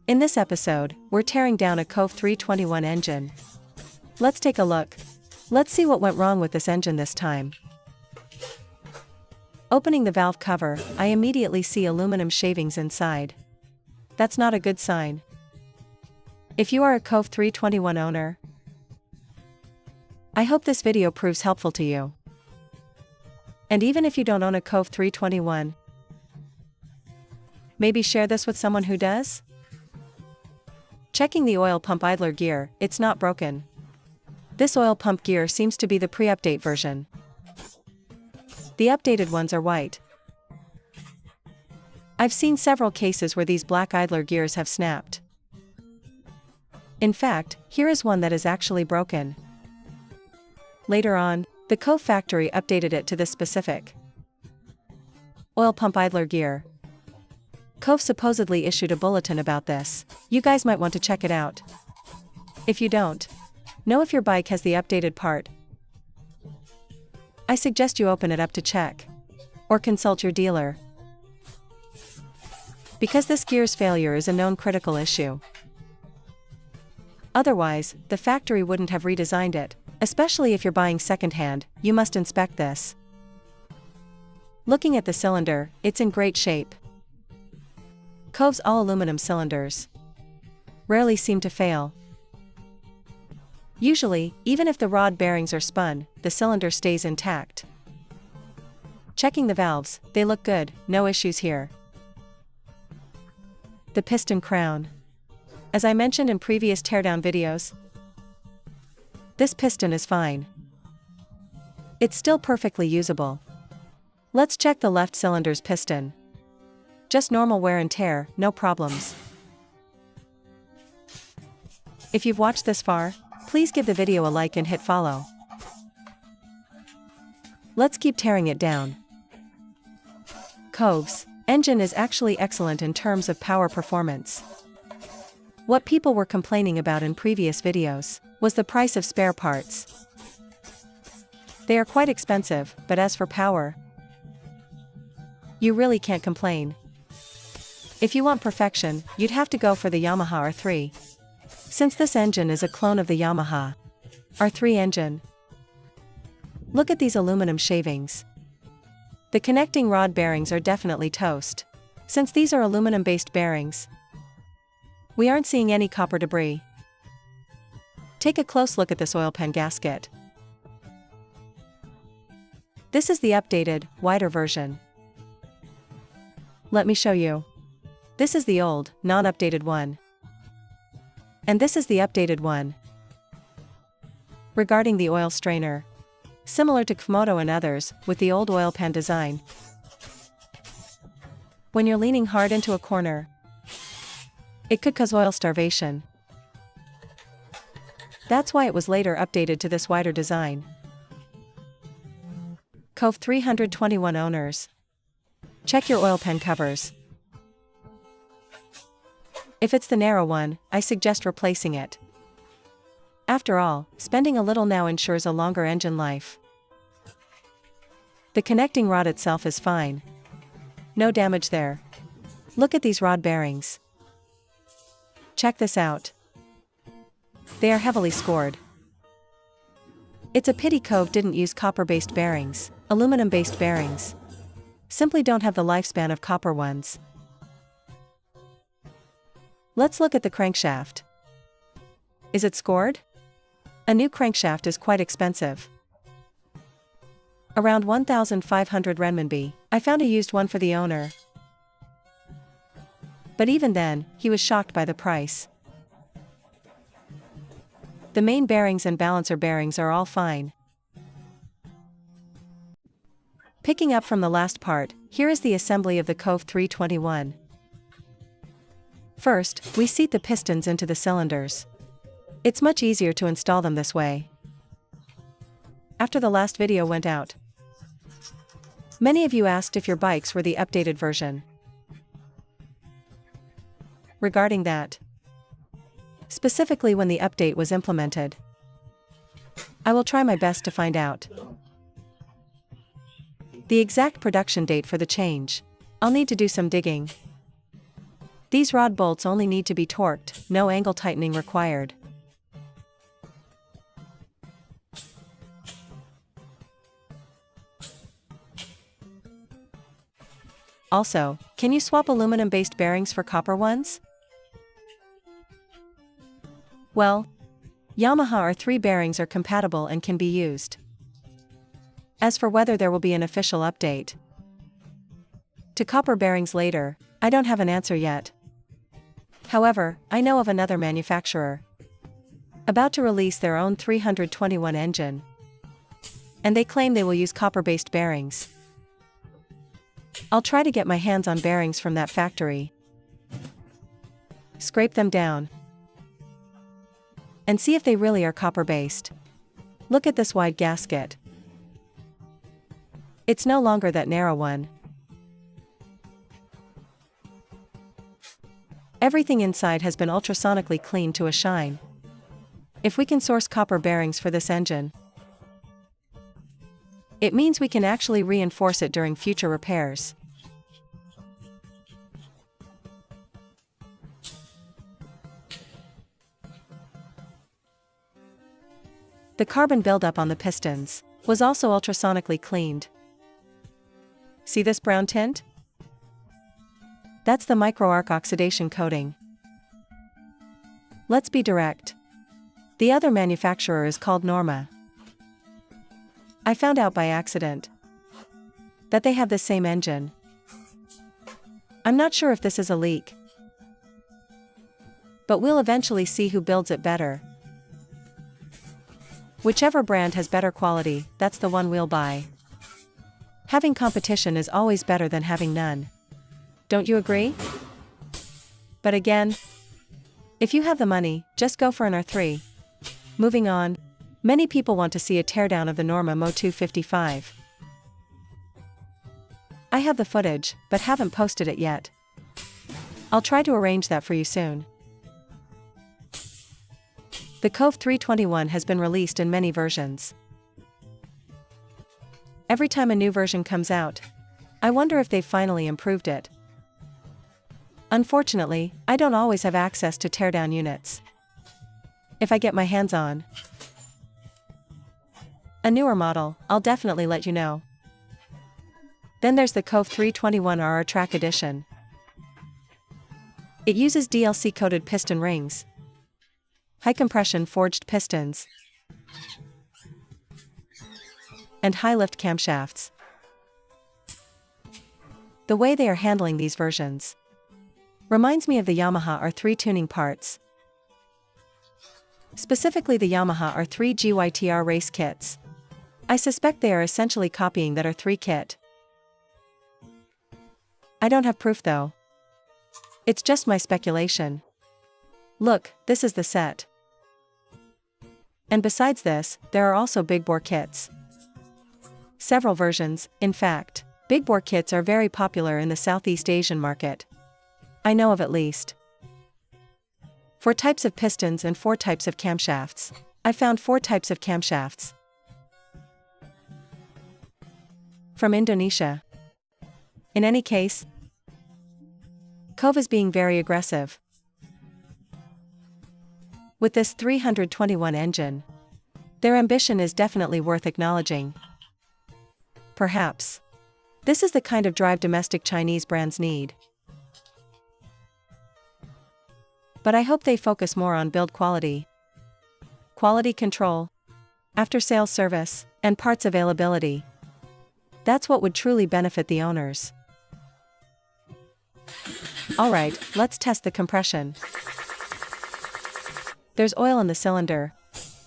In this episode, we're tearing down a Kove 321 engine. Let's take a look. Let's see what went wrong with this engine this time. Opening the valve cover, I immediately see aluminum shavings inside. That's not a good sign. If you are a Kove 321 owner, I hope this video proves helpful to you. And even if you don't own a Kove 321, maybe share this with someone who does? Checking the oil pump idler gear, it's not broken. This oil pump gear seems to be the pre-update version. The updated ones are white. I've seen several cases where these black idler gears have snapped. In fact, here is one that is actually broken. Later on, the Kove factory updated it to this specific oil pump idler gear. Kove supposedly issued a bulletin about this. You guys might want to check it out. If you don't know if your bike has the updated part, I suggest you open it up to check, or consult your dealer, because this gear's failure is a known critical issue. Otherwise, the factory wouldn't have redesigned it. Especially if you're buying secondhand, you must inspect this. Looking at the cylinder, it's in great shape. Kove's all-aluminum cylinders rarely seem to fail. Usually, even if the rod bearings are spun, the cylinder stays intact. Checking the valves, they look good, no issues here. The piston crown. As I mentioned in previous teardown videos, this piston is fine. It's still perfectly usable. Let's check the left cylinder's piston. Just normal wear and tear, no problems. If you've watched this far, please give the video a like and hit follow. Let's keep tearing it down. Kove's engine is actually excellent in terms of power performance. What people were complaining about in previous videos was the price of spare parts. They are quite expensive, but as for power, you really can't complain. If you want perfection, you'd have to go for the Yamaha R3. Since this engine is a clone of the Yamaha R3 engine. Look at these aluminum shavings. The connecting rod bearings are definitely toast. Since these are aluminum-based bearings, we aren't seeing any copper debris. Take a close look at this oil pan gasket. This is the updated, wider version. Let me show you. This is the old, non-updated one. And this is the updated one. Regarding the oil strainer, similar to Kove and others, with the old oil pan design. When you're leaning hard into a corner, it could cause oil starvation. That's why it was later updated to this wider design. Kove 321 owners, check your oil pan covers. If it's the narrow one, I suggest replacing it. After all, spending a little now ensures a longer engine life. The connecting rod itself is fine. No damage there. Look at these rod bearings. Check this out. They are heavily scored. It's a pity Kove didn't use copper-based bearings. Aluminum-based bearings simply don't have the lifespan of copper ones. Let's look at the crankshaft. Is it scored? A new crankshaft is quite expensive. Around 1,500 renminbi. I found a used one for the owner. But even then, he was shocked by the price. The main bearings and balancer bearings are all fine. Picking up from the last part, here is the assembly of the Kove 321. First, we seat the pistons into the cylinders. It's much easier to install them this way. After the last video went out, many of you asked if your bikes were the updated version. Regarding that, specifically when the update was implemented, I will try my best to find out the exact production date for the change. I'll need to do some digging. These rod bolts only need to be torqued, no angle tightening required. Also, can you swap aluminum-based bearings for copper ones? Well, Yamaha R3 bearings are compatible and can be used. As for whether there will be an official update to copper bearings later, I don't have an answer yet. However, I know of another manufacturer about to release their own 321 engine, and they claim they will use copper-based bearings. I'll try to get my hands on bearings from that factory, scrape them down, and see if they really are copper-based. Look at this wide gasket. It's no longer that narrow one. Everything inside has been ultrasonically cleaned to a shine. If we can source copper bearings for this engine, it means we can actually reinforce it during future repairs. The carbon buildup on the pistons was also ultrasonically cleaned. See this brown tint? That's the microarc oxidation coating. Let's be direct. The other manufacturer is called Norma. I found out by accident that they have the same engine. I'm not sure if this is a leak, but we'll eventually see who builds it better. Whichever brand has better quality, that's the one we'll buy. Having competition is always better than having none. Don't you agree? But again, if you have the money, just go for an R3. Moving on, many people want to see a teardown of the Norma Mo 255. I have the footage, but haven't posted it yet. I'll try to arrange that for you soon. The Kove 321 has been released in many versions. Every time a new version comes out, I wonder if they've finally improved it. Unfortunately, I don't always have access to teardown units. If I get my hands on a newer model, I'll definitely let you know. Then there's the Kove 321RR Track Edition. It uses DLC-coated piston rings, high-compression forged pistons, and high-lift camshafts. The way they are handling these versions reminds me of the Yamaha R3 tuning parts, specifically the Yamaha R3 GYTR race kits. I suspect they are essentially copying that R3 kit. I don't have proof though. It's just my speculation. Look, this is the set. And besides this, there are also big bore kits. Several versions, in fact. Big bore kits are very popular in the Southeast Asian market. I know of at least 4 types of pistons and 4 types of camshafts. I found 4 types of camshafts from Indonesia. In any case, Kove is being very aggressive with this 321 engine. Their ambition is definitely worth acknowledging. Perhaps this is the kind of drive domestic Chinese brands need. But I hope they focus more on build quality, quality control, after-sales service, and parts availability. That's what would truly benefit the owners. Alright, let's test the compression. There's oil in the cylinder,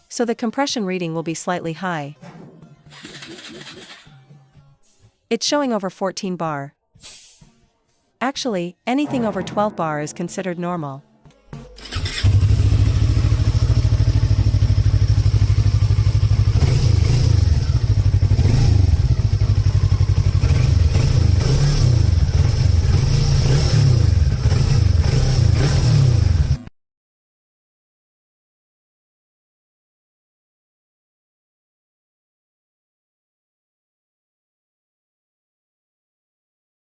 so the compression reading will be slightly high. It's showing over 14 bar. Actually, anything over 12 bar is considered normal.